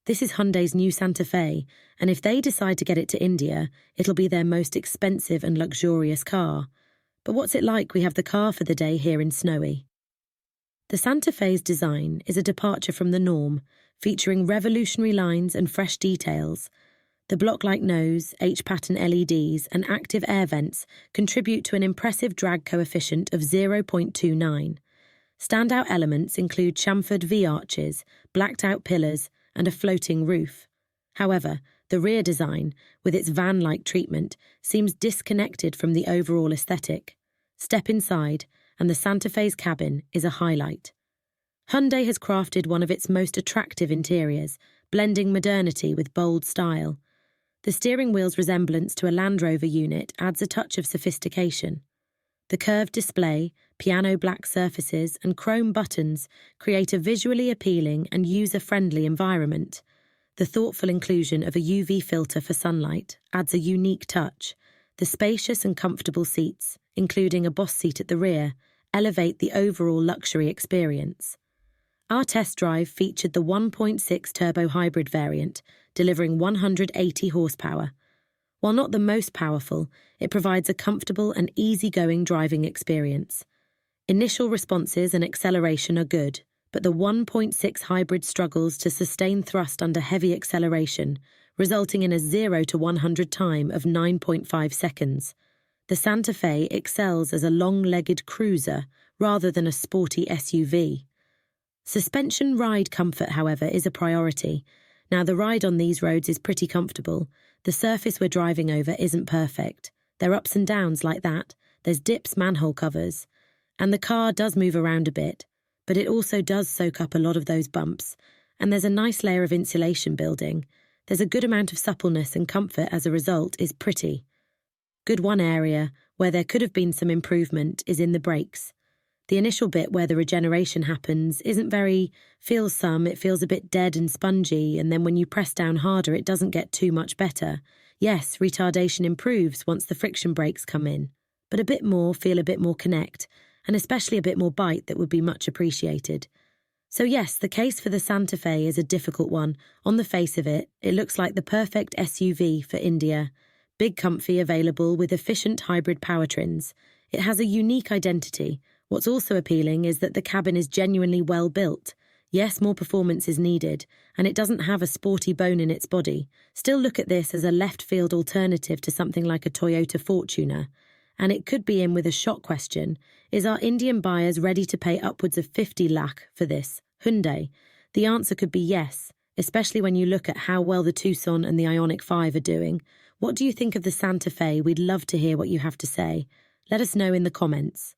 This is Hyundai's new Santa Fe, and if they decide to get it to India, it'll be their most expensive and luxurious car. But what's it like? We have the car for the day here in Snowy. The Santa Fe's design is a departure from the norm, featuring revolutionary lines and fresh details. The block-like nose, H-pattern LEDs, and active air vents contribute to an impressive drag coefficient of 0.29. Standout elements include chamfered V-arches, blacked-out pillars, and a floating roof. However, the rear design, with its van-like treatment, seems disconnected from the overall aesthetic. Step inside, and the Santa Fe's cabin is a highlight. Hyundai has crafted one of its most attractive interiors, blending modernity with bold style. The steering wheel's resemblance to a Land Rover unit adds a touch of sophistication. The curved display, piano black surfaces, and chrome buttons create a visually appealing and user-friendly environment. The thoughtful inclusion of a UV filter for sunlight adds a unique touch. The spacious and comfortable seats, including a boss seat at the rear, elevate the overall luxury experience. Our test drive featured the 1.6 turbo hybrid variant, delivering 180 horsepower. While not the most powerful, it provides a comfortable and easygoing driving experience. Initial responses and acceleration are good, but the 1.6 hybrid struggles to sustain thrust under heavy acceleration, resulting in a 0 to 100 time of 9.5 seconds. The Santa Fe excels as a long-legged cruiser rather than a sporty SUV. Suspension ride comfort, however, is a priority. Now, the ride on these roads is pretty comfortable. The surface we're driving over isn't perfect. There are ups and downs like that. There's dips, manhole covers. And the car does move around a bit, but it also does soak up a lot of those bumps. And there's a nice layer of insulation building. There's a good amount of suppleness, and comfort as a result is pretty good. One area where there could have been some improvement is in the brakes. The initial bit where the regeneration happens isn't it feels a bit dead and spongy, and then when you press down harder it doesn't get too much better. Yes, retardation improves once the friction brakes come in, but feel a bit more connect, and especially a bit more bite that would be much appreciated. So yes, the case for the Santa Fe is a difficult one. On the face of it, it looks like the perfect SUV for India. Big, comfy, available with efficient hybrid powertrains. It has a unique identity. What's also appealing is that the cabin is genuinely well built. Yes, more performance is needed, and it doesn't have a sporty bone in its body. Still, look at this as a left-field alternative to something like a Toyota Fortuner. And it could be in with a shock question. Is our Indian buyers ready to pay upwards of 50 lakh for this Hyundai? The answer could be yes, especially when you look at how well the Tucson and the Ioniq 5 are doing. What do you think of the Santa Fe? We'd love to hear what you have to say. Let us know in the comments.